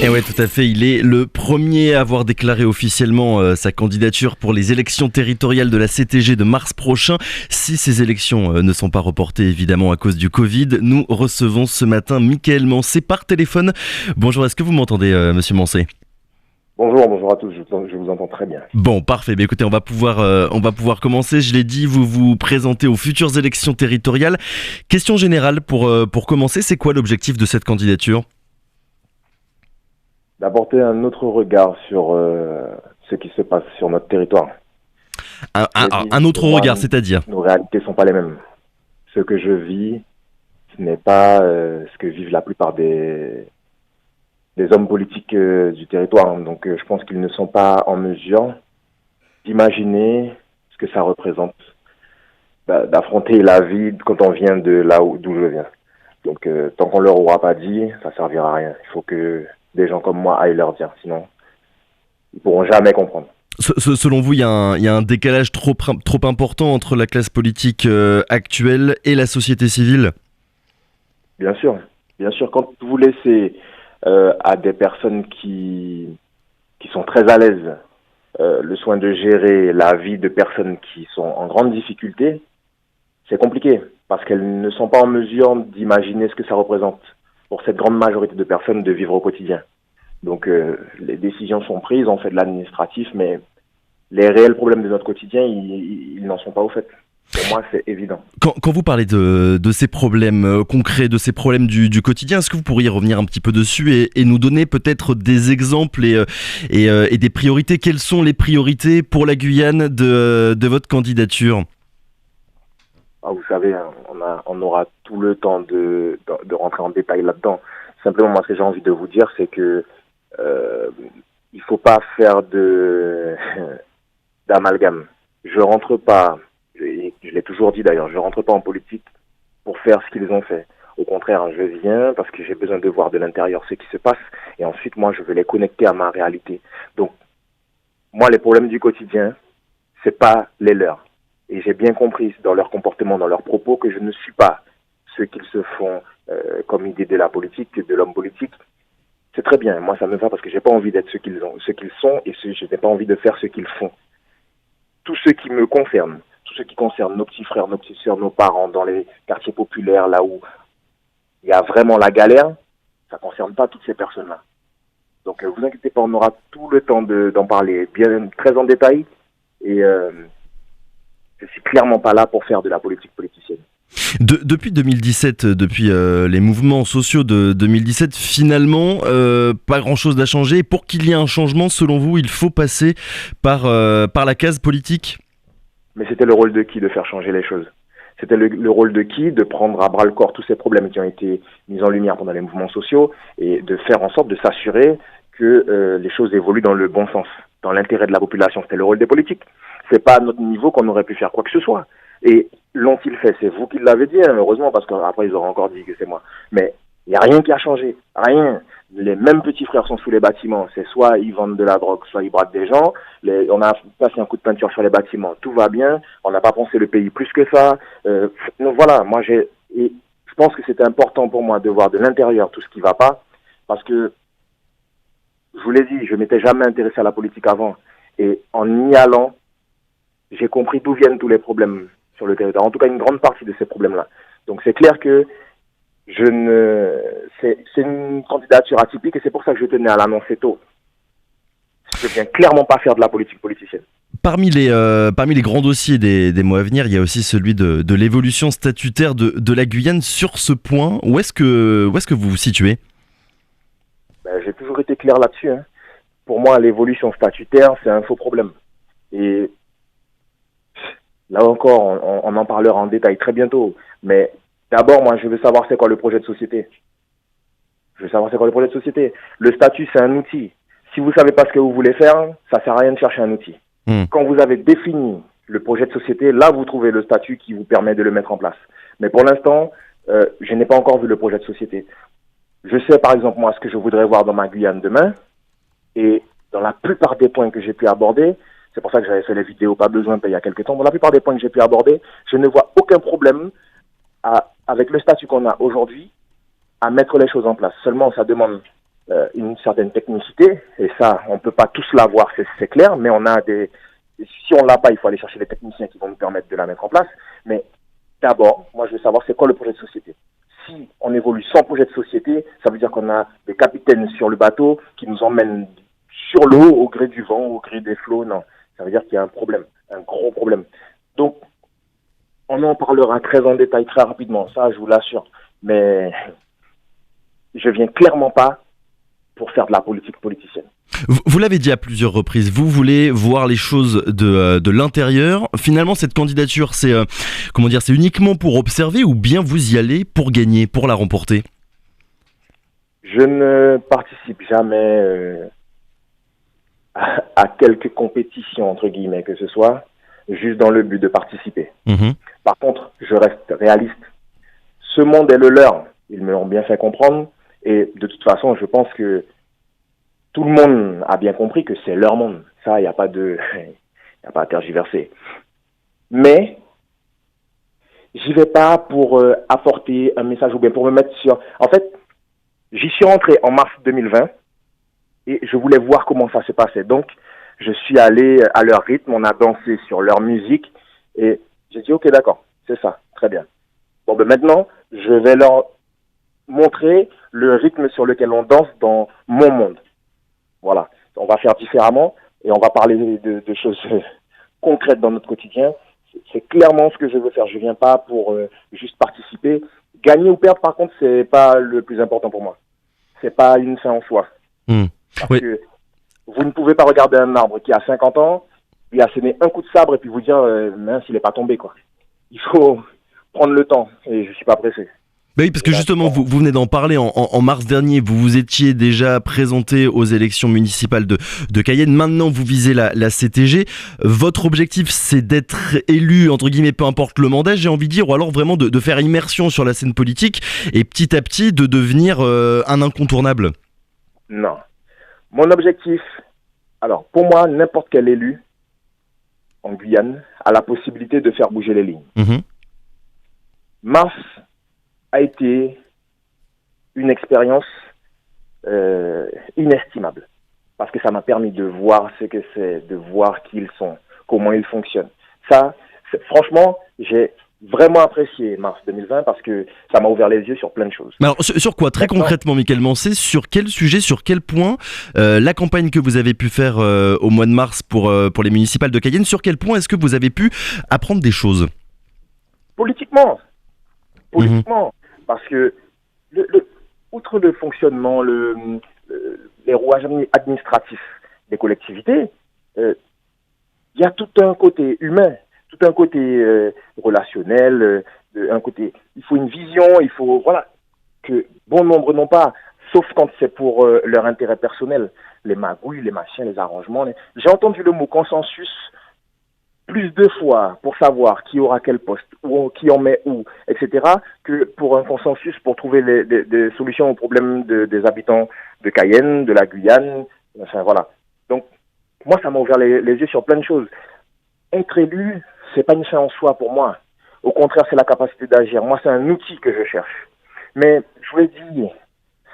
Et ouais, tout à fait. Il est le premier à avoir déclaré officiellement sa candidature pour les élections territoriales de la CTG de mars prochain. Si ces élections ne sont pas reportées, évidemment, à cause du Covid, nous recevons ce matin Mickaël Mancé par téléphone. Bonjour, est-ce que vous m'entendez, monsieur Mancé ? Bonjour à tous, je vous entends très bien. Bon, parfait. Mais écoutez, on va pouvoir commencer. Je l'ai dit, vous vous présentez aux futures élections territoriales. Question générale pour commencer, c'est quoi l'objectif de cette candidature ? D'apporter un autre regard sur ce qui se passe sur notre territoire. Un autre regard, c'est-à-dire ? Nos réalités ne sont pas les mêmes. Ce que je vis, ce n'est pas ce que vivent la plupart des hommes politiques du territoire. Donc je pense qu'ils ne sont pas en mesure d'imaginer ce que ça représente, d'affronter la vie quand on vient de là d'où je viens. Donc tant qu'on leur aura pas dit, ça servira à rien. Il faut que des gens comme moi aillent leur dire, sinon ils pourront jamais comprendre. Selon vous, il y a un décalage trop important entre la classe politique actuelle et la société civile ? Bien sûr. Quand vous laissez à des personnes qui sont très à l'aise le soin de gérer la vie de personnes qui sont en grande difficulté, c'est compliqué parce qu'elles ne sont pas en mesure d'imaginer ce que ça représente pour cette grande majorité de personnes de vivre au quotidien. Donc les décisions sont prises, on fait de l'administratif, mais les réels problèmes de notre quotidien, ils n'en sont pas au fait. Pour moi, c'est évident. Quand vous parlez de ces problèmes concrets, de ces problèmes du quotidien, est-ce que vous pourriez revenir un petit peu dessus et nous donner peut-être des exemples et des priorités ? Quelles sont les priorités pour la Guyane de votre candidature ? Vous savez, on aura tout le temps de rentrer en détail là-dedans. Simplement, moi, ce que j'ai envie de vous dire, c'est que il faut pas faire d'amalgame. Je rentre pas, je l'ai toujours dit d'ailleurs, je rentre pas en politique pour faire ce qu'ils ont fait. Au contraire, je viens parce que j'ai besoin de voir de l'intérieur ce qui se passe et ensuite, moi, je veux les connecter à ma réalité. Donc, moi, les problèmes du quotidien, c'est pas les leurs. Et j'ai bien compris dans leur comportement, dans leurs propos, que je ne suis pas ceux qu'ils se font comme idée de la politique, de l'homme politique. C'est très bien. Moi, ça me va parce que j'ai pas envie d'être ce qu'ils sont et je n'ai pas envie de faire ce qu'ils font. Tout ce qui me concerne, tout ce qui concerne nos petits frères, nos petites sœurs, nos parents dans les quartiers populaires, là où il y a vraiment la galère, ça concerne pas toutes ces personnes-là. Donc, vous inquiétez pas, on aura tout le temps d'en parler bien, très en détail et je suis clairement pas là pour faire de la politique politicienne. Depuis 2017, depuis les mouvements sociaux de 2017, finalement, pas grand-chose n'a changé. Pour qu'il y ait un changement, selon vous, il faut passer par la case politique ? Mais c'était le rôle de qui de faire changer les choses ? C'était le rôle de qui de prendre à bras-le-corps tous ces problèmes qui ont été mis en lumière pendant les mouvements sociaux et de faire en sorte de s'assurer que les choses évoluent dans le bon sens, dans l'intérêt de la population. C'était le rôle des politiques. C'est pas à notre niveau qu'on aurait pu faire quoi que ce soit. Et l'ont-ils fait ? C'est vous qui l'avez dit, hein, heureusement, parce qu'après ils auraient encore dit que c'est moi. Mais il n'y a rien qui a changé, rien. Les mêmes petits frères sont sous les bâtiments. C'est soit ils vendent de la drogue, soit ils braquent des gens. On a passé un coup de peinture sur les bâtiments, tout va bien. On n'a pas pensé le pays plus que ça. Donc voilà, et je pense que c'était important pour moi de voir de l'intérieur tout ce qui ne va pas, parce que je vous l'ai dit, je m'étais jamais intéressé à la politique avant. Et en y allant, j'ai compris d'où viennent tous les problèmes sur le territoire. En tout cas, une grande partie de ces problèmes-là. Donc c'est clair que c'est une candidature atypique et c'est pour ça que je tenais à l'annoncer tôt. Je viens clairement pas faire de la politique politicienne. Parmi les grands dossiers des mois à venir, il y a aussi celui de l'évolution statutaire de la Guyane. Sur ce point, où est-ce que vous vous situez ? J'ai toujours été clair là-dessus. Hein. Pour moi, l'évolution statutaire, c'est un faux problème. Et là encore, on en parlera en détail très bientôt. Mais d'abord, moi, je veux savoir c'est quoi le projet de société. Le statut, c'est un outil. Si vous savez pas ce que vous voulez faire, ça sert à rien de chercher un outil. Quand vous avez défini le projet de société, là, vous trouvez le statut qui vous permet de le mettre en place. Mais pour l'instant, je n'ai pas encore vu le projet de société. Je sais, par exemple, moi, ce que je voudrais voir dans ma Guyane demain. Et dans la plupart des points que j'ai pu aborder, c'est pour ça que j'avais fait les vidéos, pas besoin, il y a quelques temps. Dans la plupart des points que j'ai pu aborder, je ne vois aucun problème avec le statut qu'on a aujourd'hui à mettre les choses en place. Seulement, ça demande une certaine technicité, et ça, on ne peut pas tous l'avoir, c'est clair, mais si on l'a pas, il faut aller chercher les techniciens qui vont nous permettre de la mettre en place. Mais d'abord, moi, je veux savoir c'est quoi le projet de société. Si on évolue sans projet de société, ça veut dire qu'on a des capitaines sur le bateau qui nous emmènent sur l'eau au gré du vent, au gré des flots. Non, ça veut dire qu'il y a un problème, un gros problème. Donc, on en parlera très en détail, très rapidement, ça, je vous l'assure. Mais je viens clairement pas pour faire de la politique politicienne. Vous l'avez dit à plusieurs reprises, vous voulez voir les choses de l'intérieur. Finalement, cette candidature, c'est c'est uniquement pour observer ou bien vous y allez pour gagner, pour la remporter? Je ne participe jamais à quelque compétition, entre guillemets, que ce soit, juste dans le but de participer. Par contre, je reste réaliste. Ce monde est le leur. Ils me l'ont bien fait comprendre. Et de toute façon, je pense que tout le monde a bien compris que c'est leur monde. Ça, il n'y a pas à tergiverser. Mais, j'y vais pas pour apporter un message ou bien pour me mettre sur... En fait, j'y suis rentré en mars 2020 et je voulais voir comment ça se passait. Donc, je suis allé à leur rythme, on a dansé sur leur musique et j'ai dit, ok, d'accord, c'est ça, très bien. Bon, ben maintenant, je vais leur montrer le rythme sur lequel on danse dans mon monde. Voilà, on va faire différemment et on va parler de choses concrètes dans notre quotidien. C'est clairement ce que je veux faire. Je viens pas pour juste participer. Gagner ou perdre, par contre, c'est pas le plus important pour moi. C'est pas une fin en soi. Parce que vous ne pouvez pas regarder un arbre qui a 50 ans, lui asséner un coup de sabre et puis vous dire mince, il est pas tombé, quoi. Il faut prendre le temps et je suis pas pressé. Oui, parce que justement, vous venez d'en parler, en mars dernier, vous vous étiez déjà présenté aux élections municipales de Cayenne. Maintenant, vous visez la CTG. Votre objectif, c'est d'être élu, entre guillemets, peu importe le mandat, j'ai envie de dire, ou alors vraiment de faire immersion sur la scène politique et petit à petit de devenir un incontournable. Non. Mon objectif, alors pour moi, n'importe quel élu en Guyane a la possibilité de faire bouger les lignes. Mars a été une expérience inestimable parce que ça m'a permis de voir ce que c'est, de voir qui ils sont, comment ils fonctionnent. Ça, franchement, j'ai vraiment apprécié mars 2020 parce que ça m'a ouvert les yeux sur plein de choses. Alors sur quoi très concrètement, Mickaël Mancé, sur quel sujet, sur quel point la campagne que vous avez pu faire au mois de mars pour les municipales de Cayenne, sur quel point est-ce que vous avez pu apprendre des choses? Politiquement, parce que outre le fonctionnement, les rouages administratifs des collectivités, il y a tout un côté humain, tout un côté relationnel, un côté. Il faut une vision, il faut que bon nombre n'ont pas, sauf quand c'est pour leur intérêt personnel, les magouilles, les machins, les arrangements. J'ai entendu le mot consensus plus de fois pour savoir qui aura quel poste, ou qui en met où, etc., que pour un consensus pour trouver des solutions aux problèmes des habitants de Cayenne, de la Guyane, enfin voilà. Donc, moi, ça m'a ouvert les yeux sur plein de choses. Être élu, c'est pas une fin en soi pour moi. Au contraire, c'est la capacité d'agir. Moi, c'est un outil que je cherche. Mais, je vous l'ai dit,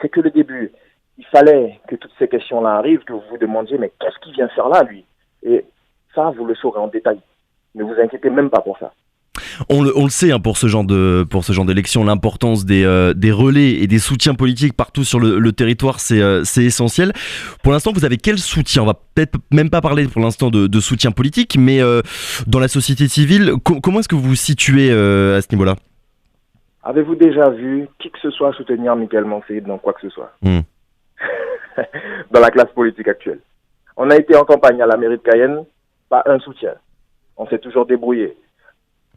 c'est que le début. Il fallait que toutes ces questions-là arrivent, que vous vous demandiez, mais qu'est-ce qu'il vient faire là, lui? Et ça, vous le saurez en détail. Ne vous inquiétez même pas pour ça. On le sait pour ce genre d'élection, l'importance des relais et des soutiens politiques partout sur le territoire, c'est essentiel. Pour l'instant, vous avez quel soutien? On va peut-être même pas parler pour l'instant de soutien politique, mais dans la société civile, comment est-ce que vous vous situez à ce niveau-là? Avez-vous déjà vu qui que ce soit soutenir Mickaël Mancé dans quoi que ce soit? Dans la classe politique actuelle. On a été en campagne à la mairie de Cayenne, pas un soutien. On s'est toujours débrouillé.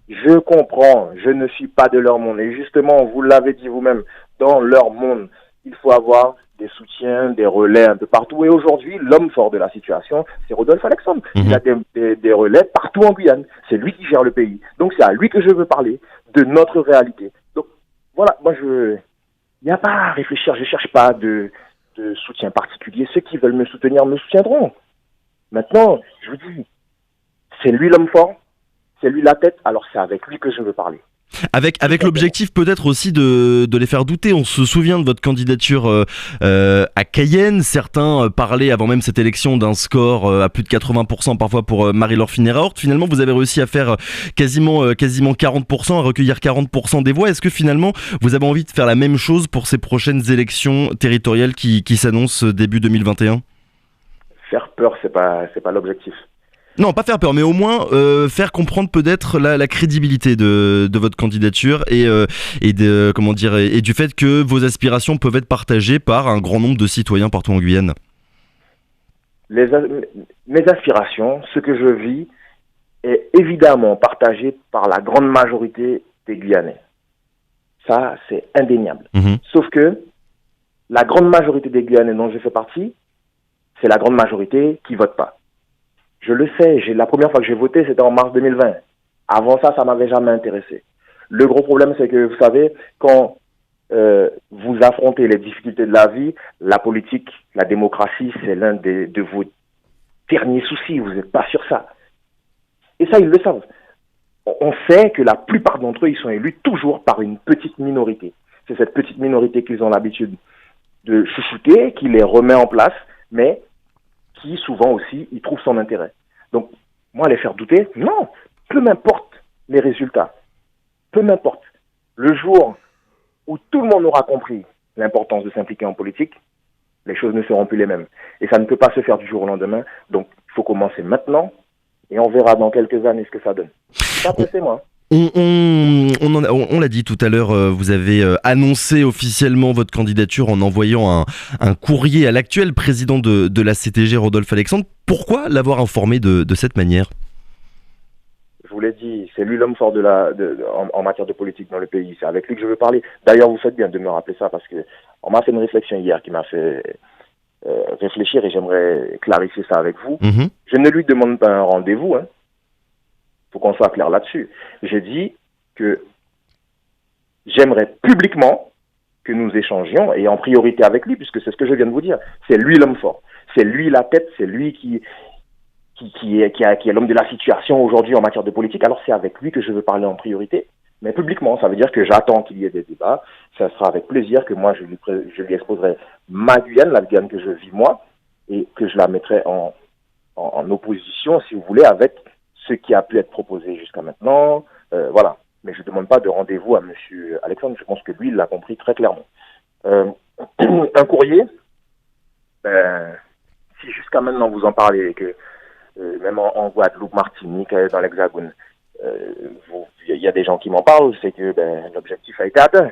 Je comprends, je ne suis pas de leur monde. Et justement, vous l'avez dit vous-même, dans leur monde, il faut avoir des soutiens, des relais un peu partout. Et aujourd'hui, l'homme fort de la situation, c'est Rodolphe Alexandre. Il a des relais partout en Guyane. C'est lui qui gère le pays. Donc c'est à lui que je veux parler de notre réalité. Donc voilà, moi il n'y a pas à réfléchir. Je ne cherche pas de soutien particulier. Ceux qui veulent me soutenir me soutiendront. Maintenant, je vous dis, c'est lui l'homme fort, c'est lui la tête, alors c'est avec lui que je veux parler. Avec l'objectif peut-être aussi de les faire douter. On se souvient de votre candidature à Cayenne. Certains parlaient avant même cette élection d'un score à plus de 80% parfois pour Marie-Laure Pfinéra-Hort. Finalement, vous avez réussi à faire quasiment 40%, à recueillir 40% des voix. Est-ce que finalement, vous avez envie de faire la même chose pour ces prochaines élections territoriales qui s'annoncent début 2021 ? Faire peur, c'est pas l'objectif. Non, pas faire peur, mais au moins faire comprendre peut-être la crédibilité de votre candidature et du fait que vos aspirations peuvent être partagées par un grand nombre de citoyens partout en Guyane. Mes aspirations, ce que je vis, est évidemment partagé par la grande majorité des Guyanais. Ça, c'est indéniable. Sauf que la grande majorité des Guyanais dont je fais partie, c'est la grande majorité qui vote pas. Je le sais, la première fois que j'ai voté, c'était en mars 2020. Avant ça, ça m'avait jamais intéressé. Le gros problème, c'est que, vous savez, quand vous affrontez les difficultés de la vie, la politique, la démocratie, c'est l'un de vos derniers soucis. Vous n'êtes pas sur ça. Et ça, ils le savent. On sait que la plupart d'entre eux, ils sont élus toujours par une petite minorité. C'est cette petite minorité qu'ils ont l'habitude de chouchouter, qui les remet en place, mais qui souvent aussi y trouve son intérêt. Donc, moi, les faire douter, non, peu m'importe les résultats, peu m'importe. Le jour où tout le monde aura compris l'importance de s'impliquer en politique, les choses ne seront plus les mêmes. Et ça ne peut pas se faire du jour au lendemain, donc il faut commencer maintenant, et on verra dans quelques années ce que ça donne. Ça, c'est moi. On l'a dit tout à l'heure, vous avez annoncé officiellement votre candidature en envoyant un courrier à l'actuel président de la CTG, Rodolphe Alexandre. Pourquoi l'avoir informé de cette manière ? Je vous l'ai dit, c'est lui l'homme fort en matière de politique dans le pays. C'est avec lui que je veux parler. D'ailleurs, vous faites bien de me rappeler ça parce que on m'a fait une réflexion hier qui m'a fait réfléchir et j'aimerais clarifier ça avec vous. Je ne lui demande pas un rendez-vous, hein. Faut qu'on soit clair là-dessus. J'ai dit que j'aimerais publiquement que nous échangions et en priorité avec lui, puisque c'est ce que je viens de vous dire. C'est lui l'homme fort. C'est lui la tête, c'est lui qui est l'homme de la situation aujourd'hui en matière de politique. Alors c'est avec lui que je veux parler en priorité. Mais publiquement, ça veut dire que j'attends qu'il y ait des débats. Ça sera avec plaisir que moi je lui exposerai ma Guyane, la Guyane que je vis moi, et que je la mettrai en opposition, si vous voulez, avec ce qui a pu être proposé jusqu'à maintenant, voilà. Mais je ne demande pas de rendez-vous à M. Alexandre, je pense que lui, il l'a compris très clairement. Un courrier, si jusqu'à maintenant vous en parlez, que même en Guadeloupe, Martinique, dans l'Hexagone, il y a des gens qui m'en parlent, c'est que l'objectif a été atteint.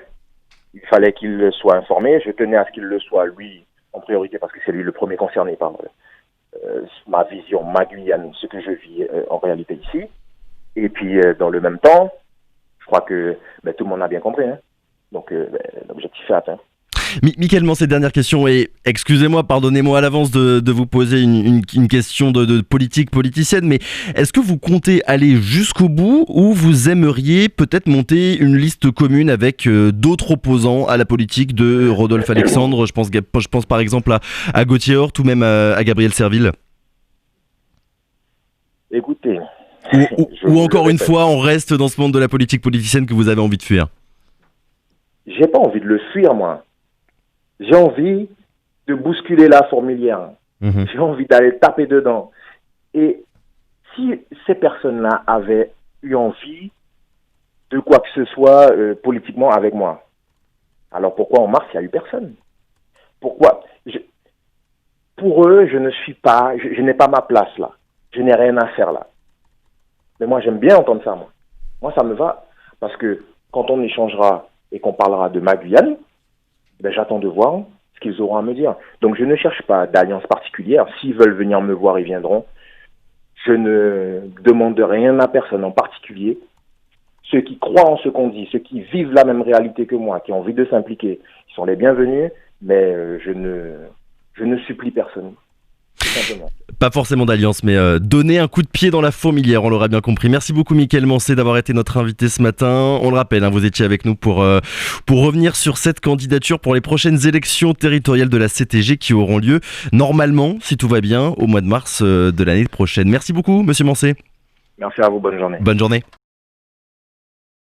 Il fallait qu'il soit informé, je tenais à ce qu'il le soit, lui, en priorité, parce que c'est lui le premier concerné par ma vision, ma Guyane, ce que je vis en réalité ici. Et puis, dans le même temps, je crois que tout le monde a bien compris. Hein. Donc, l'objectif est atteint. Michael Mancé, dernière question, et excusez-moi, pardonnez-moi à l'avance de vous poser une question de politique politicienne, mais est-ce que vous comptez aller jusqu'au bout ou vous aimeriez peut-être monter une liste commune avec d'autres opposants à la politique de Rodolphe Alexandre ? Je pense par exemple à Gauthier Hort ou même à Gabriel Serville. Écoutez... Ou encore une fois, on reste dans ce monde de la politique politicienne que vous avez envie de fuir ? J'ai pas envie de le fuir, moi. J'ai envie de bousculer la fourmilière. J'ai envie d'aller taper dedans. Et si ces personnes-là avaient eu envie de quoi que ce soit politiquement avec moi, alors pourquoi en mars, il n'y a eu personne ? Pourquoi ? Pour eux, je n'ai pas ma place là. Je n'ai rien à faire là. Mais moi, j'aime bien entendre ça, moi. Moi, ça me va. Parce que quand on échangera et qu'on parlera de ma Guyane, j'attends de voir ce qu'ils auront à me dire. Donc, je ne cherche pas d'alliance particulière. S'ils veulent venir me voir, ils viendront. Je ne demande rien à personne en particulier. Ceux qui croient en ce qu'on dit, ceux qui vivent la même réalité que moi, qui ont envie de s'impliquer, ils sont les bienvenus, mais je ne supplie personne. Tout simplement. Pas forcément d'alliance, mais donner un coup de pied dans la fourmilière, on l'aura bien compris. Merci beaucoup Michael Mancé d'avoir été notre invité ce matin. On le rappelle, vous étiez avec nous pour revenir sur cette candidature pour les prochaines élections territoriales de la CTG qui auront lieu normalement, si tout va bien, au mois de mars de l'année prochaine. Merci beaucoup Monsieur Mancé. Merci à vous, bonne journée. Bonne journée.